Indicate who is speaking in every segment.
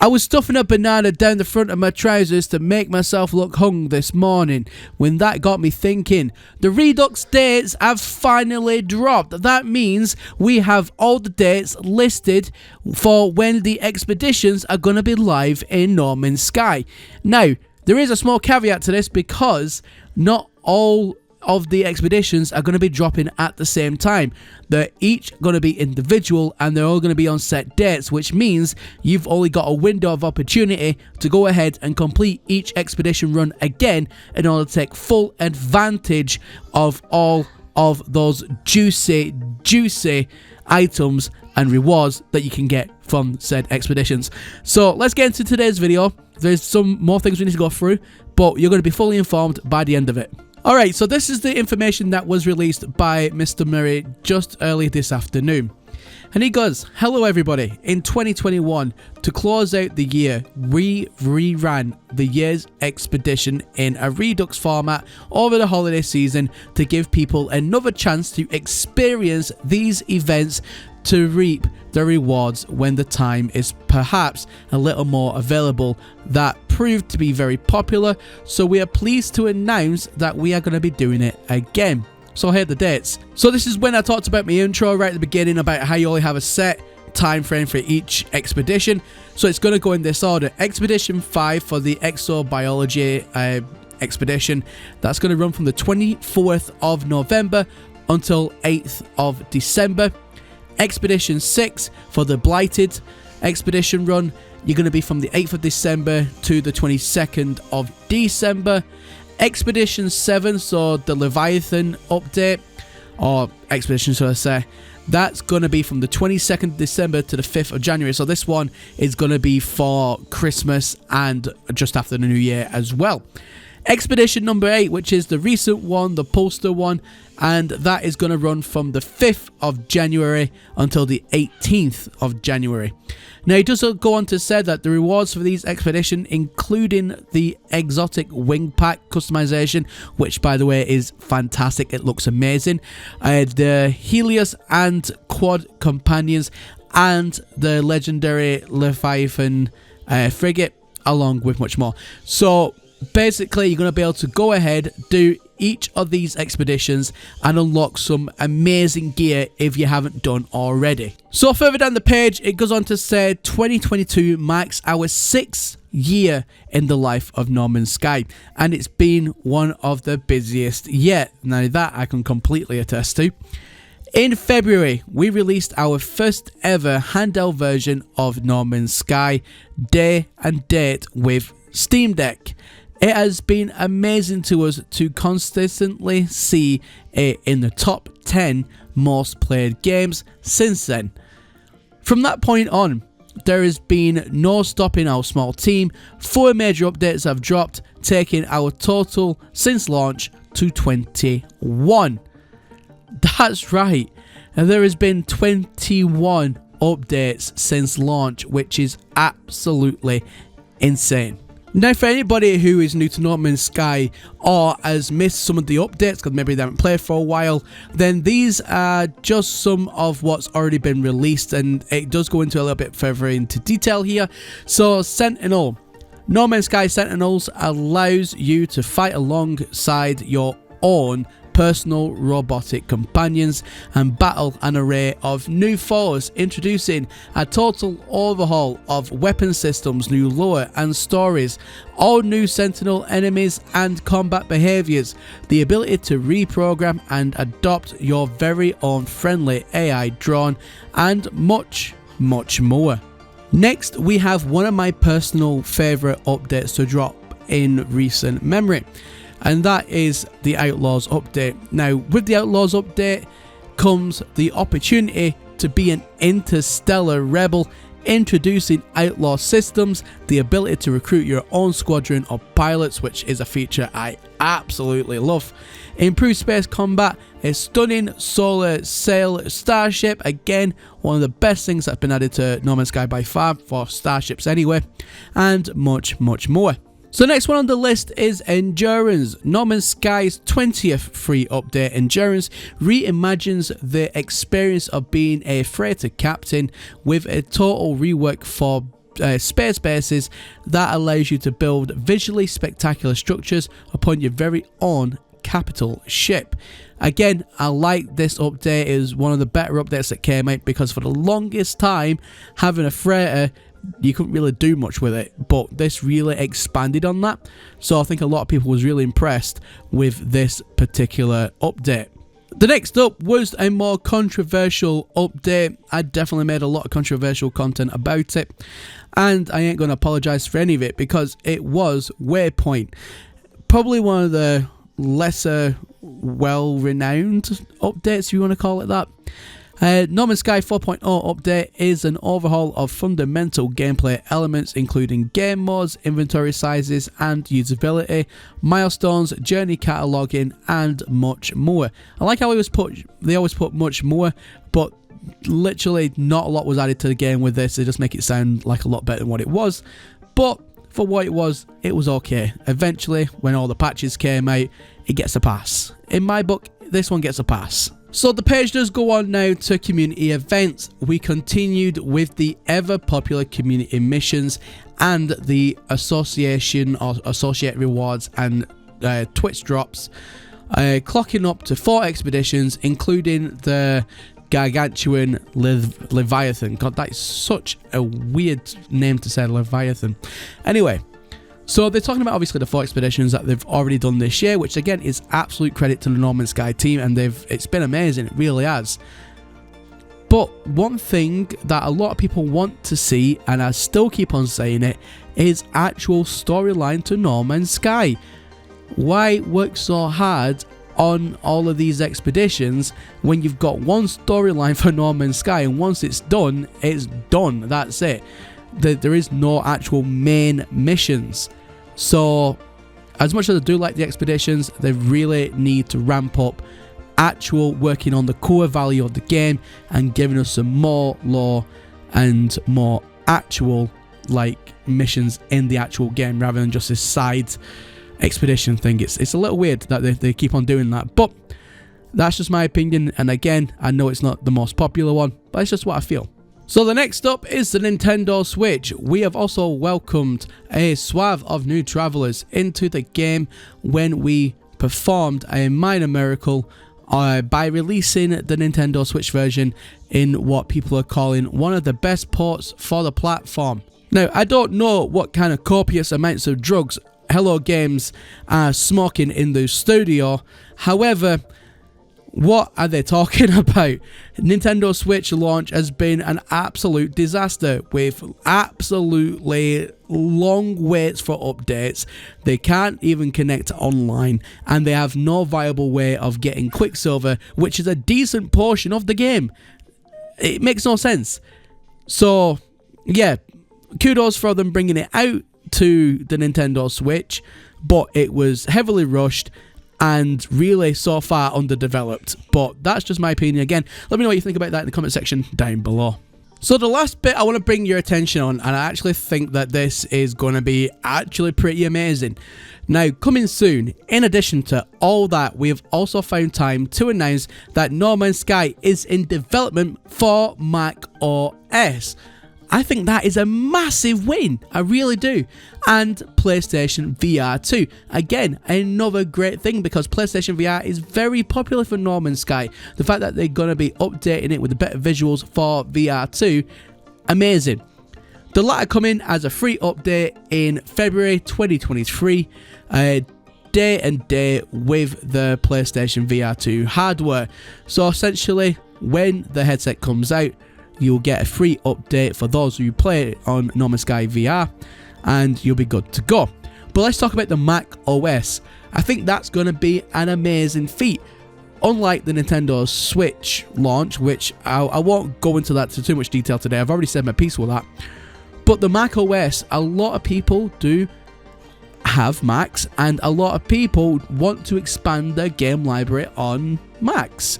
Speaker 1: I was stuffing a banana down the front of my trousers to make myself look hung this morning, when that got me thinking, the Redux dates have finally dropped. That means we have all the dates listed for when the expeditions are going to be live in No Man's Sky. Now, there is a small caveat to this because not all of the expeditions are going to be dropping at the same time. They're each going to be individual and they're all going to be on set dates, which means you've only got a window of opportunity to go ahead and complete each expedition run again in order to take full advantage of all of those juicy items and rewards that you can get from said expeditions. So let's get into today's video. There's some more things we need to go through, but you're going to be fully informed by the end of it. Alright, so this is the information that was released by Mr. Murray just early this afternoon. And he goes, hello everybody, in 2021, to close out the year, we reran the year's expedition in a Redux format over the holiday season to give people another chance to experience these events to reap the rewards when the time is perhaps a little more available. That proved to be very popular, so we are pleased to announce that we are going to be doing it again. So here are the dates. So this is when I talked about my intro right at the beginning about how you only have a set time frame for each expedition. So it's going to go in this order. Expedition 5 for the exobiology expedition. That's going to run from the 24th of November until 8th of December. Expedition 6 for the Blighted expedition run, you're going to be from the 8th of December to the 22nd of December. Expedition 7, so the Leviathan update, or expedition should I say, that's going to be from the 22nd of December to the 5th of January. So this one is going to be for Christmas and just after the New Year as well. Expedition number 8, which is the recent one, the poster one, and that is going to run from the 5th of January until the 18th of January. Now, he does go on to say that the rewards for these expeditions, including the exotic wing pack customization, which by the way is fantastic, it looks amazing, the Helios and Quad companions, and the legendary Leviathan frigate, along with much more. So basically, you're going to be able to go ahead, do each of these expeditions and unlock some amazing gear if you haven't done already. So further down the page, it goes on to say 2022 marks our 6th year in the life of No Man's Sky, and it's been one of the busiest yet. Now that I can completely attest to. In February, we released our first ever handheld version of No Man's Sky, day and date with Steam Deck. It has been amazing to us to consistently see it in the top 10 most played games since then. From that point on, there has been no stopping our small team. 4 major updates have dropped, taking our total since launch to 21. That's right, and there has been 21 updates since launch, which is absolutely insane. Now, for anybody who is new to No Man's Sky or has missed some of the updates because maybe they haven't played for a while, then these are just some of what's already been released, and it does go into a little bit further into detail here. So Sentinel. No Man's Sky Sentinels allows you to fight alongside your own personal robotic companions and battle an array of new foes, introducing a total overhaul of weapon systems, new lore and stories, all new Sentinel enemies and combat behaviors, the ability to reprogram and adopt your very own friendly AI drone, and much more. Next, we have one of my personal favorite updates to drop in recent memory, and that is the Outlaws update. Now, with the Outlaws update comes the opportunity to be an interstellar rebel, introducing Outlaw systems, the ability to recruit your own squadron of pilots, which is a feature I absolutely love. Improved space combat, a stunning solar sail starship, again one of the best things that's been added to No Man's Sky by far, for starships anyway, and much more. So next one on the list is Endurance. No Man's Sky's 20th free update, Endurance, reimagines the experience of being a freighter captain with a total rework for space bases that allows you to build visually spectacular structures upon your very own capital ship. Again, I like this update. It is one of the better updates that came out, because for the longest time, having a freighter, you couldn't really do much with it, but this really expanded on that. So I think a lot of people was really impressed with this particular update. The next up was a more controversial update. I definitely made a lot of controversial content about it, and I ain't going to apologize for any of it, because it was Waypoint. Probably one of the lesser well-renowned updates, if you want to call it that. No Man's Sky 4.0 update is an overhaul of fundamental gameplay elements, including game modes, inventory sizes and usability, milestones, journey cataloging and much more. I like how they always put much more, but literally not a lot was added to the game with this. They just make it sound like a lot better than what it was, but for what it was okay. Eventually, when all the patches came out, it gets a pass. In my book, this one gets a pass. So the page does go on now to community events. We continued with the ever popular community missions and the association or associate rewards and Twitch drops, clocking up to 4 expeditions, including the gargantuan Leviathan. God, that is such a weird name to say, Leviathan. Anyway, so they're talking about obviously the 4 expeditions that they've already done this year, which again is absolute credit to the No Man's Sky team, and it's been amazing, it really has. But one thing that a lot of people want to see, and I still keep on saying it, is actual storyline to No Man's Sky. Why work so hard on all of these expeditions when you've got one storyline for No Man's Sky, and once it's done, that's it. There is no actual main missions. So as much as I do like the expeditions, they really need to ramp up actual working on the core value of the game and giving us some more lore and more actual like missions in the actual game, rather than just this side expedition thing. It's a little weird that they keep on doing that, but that's just my opinion, and again, I know it's not the most popular one, but it's just what I feel. So the next up is the Nintendo Switch. We have also welcomed a swath of new travelers into the game when we performed a minor miracle by releasing the Nintendo Switch version in what people are calling one of the best ports for the platform. Now, I don't know what kind of copious amounts of drugs Hello Games are smoking in the studio. However, what are they talking about? Nintendo Switch launch has been an absolute disaster, with absolutely long waits for updates. They can't even connect online, and they have no viable way of getting Quicksilver, which is a decent portion of the game. It makes no sense. So yeah, kudos for them bringing it out to the Nintendo Switch, but it was heavily rushed and really so far underdeveloped. But that's just my opinion. Again, let me know what you think about that in the comment section down below. So the last bit I want to bring your attention on, and I actually think that this is going to be actually pretty amazing. Now, coming soon, in addition to all that, we have also found time to announce that No Man's Sky is in development for Mac OS. I think that is a massive win, I really do. And PlayStation VR 2. Again, another great thing, because PlayStation VR is very popular for No Man's Sky. The fact that they're going to be updating it with the better visuals for VR 2, amazing. The latter coming as a free update in February 2023, day and day with the PlayStation VR 2 hardware. So essentially, when the headset comes out, you'll get a free update for those who play it on No Man's Sky VR, and you'll be good to go. But let's talk about the Mac OS. I think that's going to be an amazing feat. Unlike the Nintendo Switch launch, which I won't go into that to too much detail today, I've already said my piece with that. But the Mac OS, a lot of people do have Macs, and a lot of people want to expand their game library on Macs.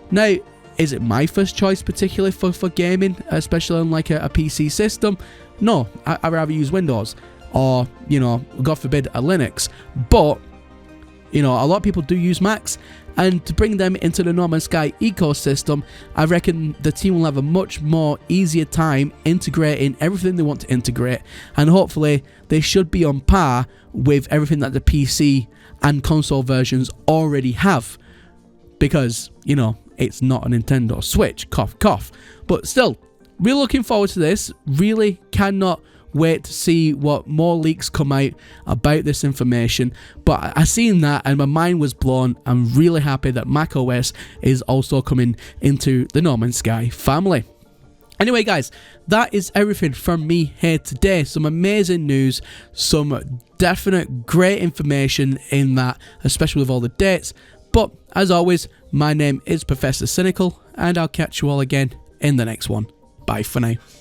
Speaker 1: Now, is it my first choice particularly for gaming, especially on like a PC system? No, I'd rather use Windows or, you know, God forbid, a Linux. But You know, a lot of people do use Macs, and to bring them into the No Man's Sky ecosystem, I reckon the team will have a much more easier time integrating everything they want to integrate, and hopefully they should be on par with everything that the PC and console versions already have, because, you know, it's not a Nintendo Switch, cough cough. But still, really looking forward to this. Really cannot wait to see what more leaks come out about this information. But I seen that and my mind was blown. I'm really happy that macOS is also coming into the No Man's Sky family. Anyway guys, that is everything from me here today. Some amazing news, some definite great information in that, especially with all the dates. But as always, my name is Professor Cynical, and I'll catch you all again in the next one. Bye for now.